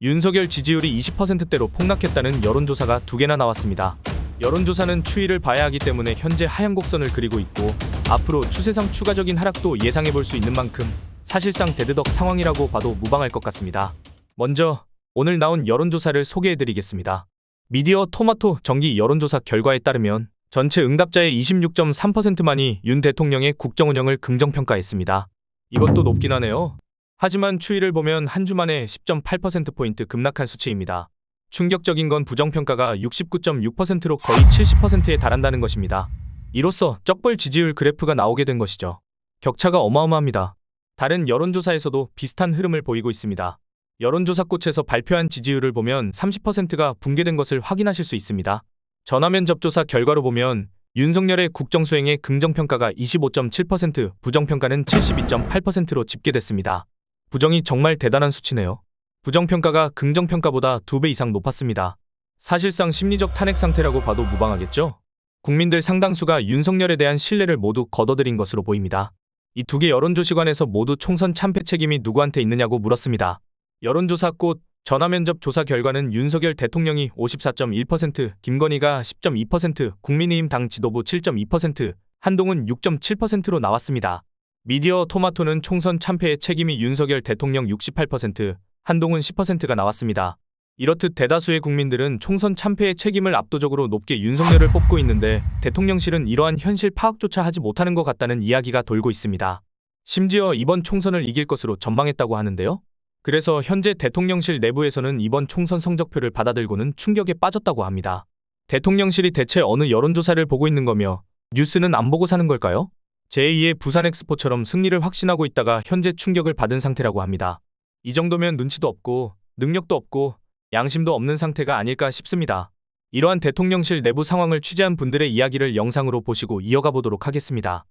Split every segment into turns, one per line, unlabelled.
윤석열 지지율이 20%대로 폭락했다는 여론조사가 2개나 나왔습니다. 여론조사는 추이를 봐야 하기 때문에 현재 하향 곡선을 그리고 있고 앞으로 추세상 추가적인 하락도 예상해볼 수 있는 만큼 사실상 대드덕 상황이라고 봐도 무방할 것 같습니다. 먼저 오늘 나온 여론조사를 소개해드리겠습니다. 미디어 토마토 정기 여론조사 결과에 따르면 전체 응답자의 26.3%만이 윤 대통령의 국정운영을 긍정평가했습니다. 이것도 높긴 하네요. 하지만 추이를 보면 한 주 만에 10.8%포인트 급락한 수치입니다. 충격적인 건 부정평가가 69.6%로 거의 70%에 달한다는 것입니다. 이로써 쩍벌 지지율 그래프가 나오게 된 것이죠. 격차가 어마어마합니다. 다른 여론조사에서도 비슷한 흐름을 보이고 있습니다. 여론조사꽃에서 발표한 지지율을 보면 30%가 붕괴된 것을 확인하실 수 있습니다. 전화면 접조사 결과로 보면 윤석열의 국정수행의 긍정평가가 25.7%, 부정평가는 72.8%로 집계됐습니다. 부정이 정말 대단한 수치네요. 부정평가가 긍정평가보다 2배 이상 높았습니다. 사실상 심리적 탄핵 상태라고 봐도 무방하겠죠? 국민들 상당수가 윤석열에 대한 신뢰를 모두 거둬들인 것으로 보입니다. 이 2개 여론조사관에서 모두 총선 참패 책임이 누구한테 있느냐고 물었습니다. 여론조사꽃 전화면접 조사 결과는 윤석열 대통령이 54.1%, 김건희가 10.2%, 국민의힘 당 지도부 7.2%, 한동훈 6.7%로 나왔습니다. 미디어 토마토는 총선 참패의 책임이 윤석열 대통령 68%, 한동훈 10%가 나왔습니다. 이렇듯 대다수의 국민들은 총선 참패의 책임을 압도적으로 높게 윤석열을 뽑고 있는데 대통령실은 이러한 현실 파악조차 하지 못하는 것 같다는 이야기가 돌고 있습니다. 심지어 이번 총선을 이길 것으로 전망했다고 하는데요. 그래서 현재 대통령실 내부에서는 이번 총선 성적표를 받아들고는 충격에 빠졌다고 합니다. 대통령실이 대체 어느 여론조사를 보고 있는 거며 뉴스는 안 보고 사는 걸까요? 제2의 부산 엑스포처럼 승리를 확신하고 있다가 현재 충격을 받은 상태라고 합니다. 이 정도면 눈치도 없고 능력도 없고 양심도 없는 상태가 아닐까 싶습니다. 이러한 대통령실 내부 상황을 취재한 분들의 이야기를 영상으로 보시고 이어가 보도록 하겠습니다.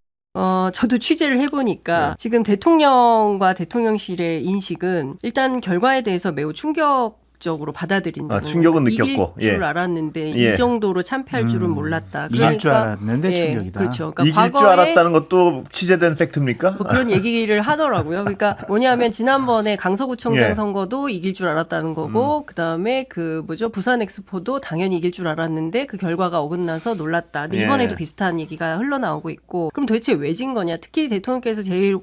저도 취재를 해보니까 지금 대통령과 대통령실의 인식은 일단 결과에 대해서 매우 충격적으로 받아들인다.
충격은 느꼈고.
이길 줄 알았는데 이 정도로 참패할 줄은 몰랐다.
이길 줄 알았는데 충격이다.
그렇죠. 그러니까
이길 줄 알았다는 것도 취재된 팩트입니까?
뭐 그런 얘기를 하더라고요. 그러니까 뭐냐면 지난번에 강서구청장 선거도 이길 줄 알았다는 거고 그다음에 부산 엑스포도 당연히 이길 줄 알았는데 그 결과가 어긋나서 놀랐다. 근데 이번에도 비슷한 얘기가 흘러나오고 있고 그럼 도대체 왜 진 거냐. 특히 대통령께서 제일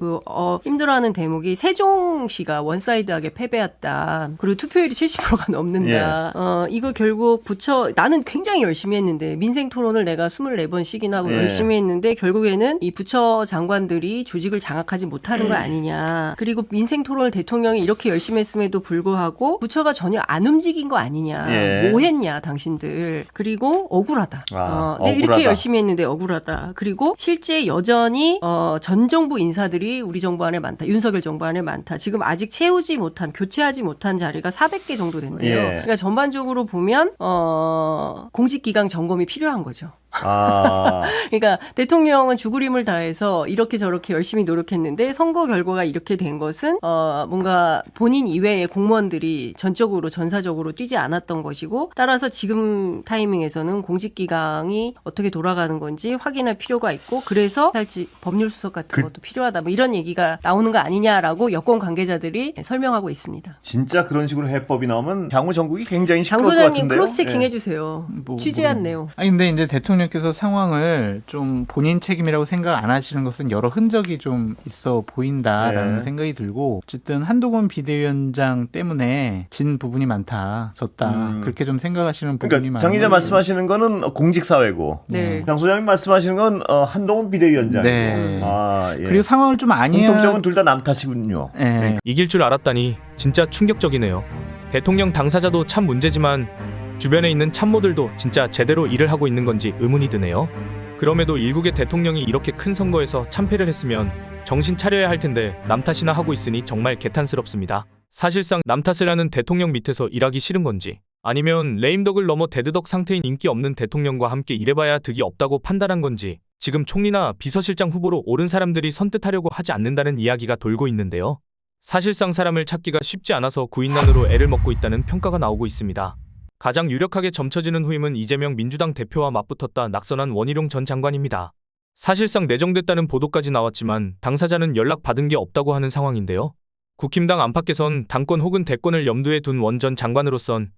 힘들어하는 대목이 세종시가 원사이드하게 패배했다. 그리고 투표율이 70%가 넘는다. 이거 결국 나는 굉장히 열심히 했는데 민생 토론을 내가 24번씩이나 하고 열심히 했는데 결국에는 이 부처 장관들이 조직을 장악하지 못하는 거 아니냐. 그리고 민생 토론을 대통령이 이렇게 열심히 했음에도 불구하고 부처가 전혀 안 움직인 거 아니냐. 뭐 했냐 당신들. 그리고 억울하다.
억울하다.
이렇게 열심히 했는데 억울하다. 그리고 실제 여전히 전 정부 인사들이 우리 정부 안에 많다. 윤석열 정부 안에 많다. 지금 아직 교체하지 못한 자리가 400개 정도 된대요. 그러니까 전반적으로 보면 공직기강 점검이 필요한 거죠. 그러니까 대통령은 죽을 힘을 다해서 이렇게 저렇게 열심히 노력했는데 선거 결과가 이렇게 된 것은 뭔가 본인 이외의 공무원들이 전사적으로 뛰지 않았던 것이고 따라서 지금 타이밍에서는 공직기강이 어떻게 돌아가는 건지 확인할 필요가 있고 그래서 법률수석 같은 것도 필요하다. 뭐 이런 얘기가 나오는 거 아니냐라고 여권 관계자들이 설명하고 있습니다.
진짜 그런 식으로 해법이 나오면 향후 전국이 굉장히 시끄러울
장
것
소장님
같은데요.
크로스체킹 해주세요. 취재한 내용.
아니 근데 이제 대통령께서 상황을 좀 본인 책임이라고 생각 안 하시는 것은 여러 흔적이 좀 있어 보인다라는 생각이 들고 어쨌든 한동훈 비대위원장 때문에 진 부분이 많다, 졌다 그렇게 좀 생각하시는 부분이
그러니까 장 기자 말씀하시는 거는 공직사회고 장 소장님 말씀하시는 건 한동훈 비대위원장이고
그리고 상황을 좀 아니야
공통점은 둘 다 남 탓이군요.
이길 줄 알았다니 진짜 충격적이네요. 대통령 당사자도 참 문제지만 주변에 있는 참모들도 진짜 제대로 일을 하고 있는 건지 의문이 드네요. 그럼에도 일국의 대통령이 이렇게 큰 선거에서 참패를 했으면 정신 차려야 할 텐데 남 탓이나 하고 있으니 정말 개탄스럽습니다. 사실상 남 탓을 하는 대통령 밑에서 일하기 싫은 건지 아니면 레임덕을 넘어 대드덕 상태인 인기 없는 대통령과 함께 일해봐야 득이 없다고 판단한 건지 지금 총리나 비서실장 후보로 오른 사람들이 선뜻하려고 하지 않는다는 이야기가 돌고 있는데요. 사실상 사람을 찾기가 쉽지 않아서 구인난으로 애를 먹고 있다는 평가가 나오고 있습니다. 가장 유력하게 점쳐지는 후임은 이재명 민주당 대표와 맞붙었다 낙선한 원희룡 전 장관입니다. 사실상 내정됐다는 보도까지 나왔지만 당사자는 연락받은 게 없다고 하는 상황인데요. 국힘당 안팎에선 당권 혹은 대권을 염두에 둔 원 전 장관으로선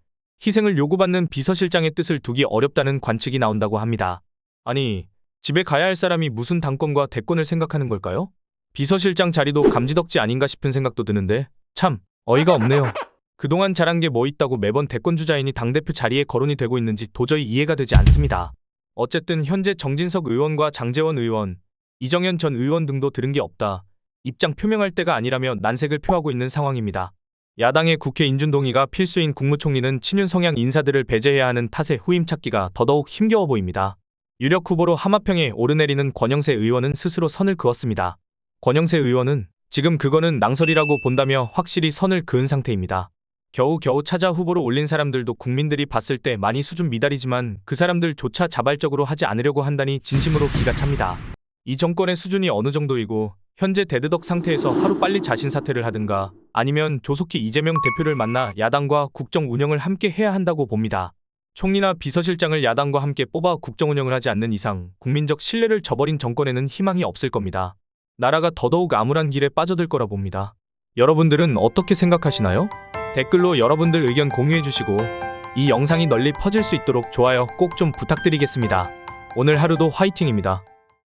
희생을 요구받는 비서실장의 뜻을 두기 어렵다는 관측이 나온다고 합니다. 아니, 집에 가야 할 사람이 무슨 당권과 대권을 생각하는 걸까요? 비서실장 자리도 감지덕지 아닌가 싶은 생각도 드는데 참 어이가 없네요. 그동안 잘한 게 뭐 있다고 매번 대권주자이니 당대표 자리에 거론이 되고 있는지 도저히 이해가 되지 않습니다. 어쨌든 현재 정진석 의원과 장제원 의원, 이정현 전 의원 등도 들은 게 없다. 입장 표명할 때가 아니라며 난색을 표하고 있는 상황입니다. 야당의 국회 인준동의가 필수인 국무총리는 친윤 성향 인사들을 배제해야 하는 탓에 후임 찾기가 더더욱 힘겨워 보입니다. 유력 후보로 하마평에 오르내리는 권영세 의원은 스스로 선을 그었습니다. 권영세 의원은 지금 그거는 낭설이라고 본다며 확실히 선을 그은 상태입니다. 겨우겨우 찾아 후보로 올린 사람들도 국민들이 봤을 때 많이 수준 미달이지만 그 사람들조차 자발적으로 하지 않으려고 한다니 진심으로 기가 찹니다. 이 정권의 수준이 어느 정도이고 현재 대드덕 상태에서 하루빨리 자신 사퇴를 하든가 아니면 조속히 이재명 대표를 만나 야당과 국정 운영을 함께 해야 한다고 봅니다. 총리나 비서실장을 야당과 함께 뽑아 국정 운영을 하지 않는 이상 국민적 신뢰를 저버린 정권에는 희망이 없을 겁니다. 나라가 더더욱 암울한 길에 빠져들 거라 봅니다. 여러분들은 어떻게 생각하시나요? 댓글로 여러분들 의견 공유해 주시고 이 영상이 널리 퍼질 수 있도록 좋아요 꼭 좀 부탁드리겠습니다. 오늘 하루도 화이팅입니다.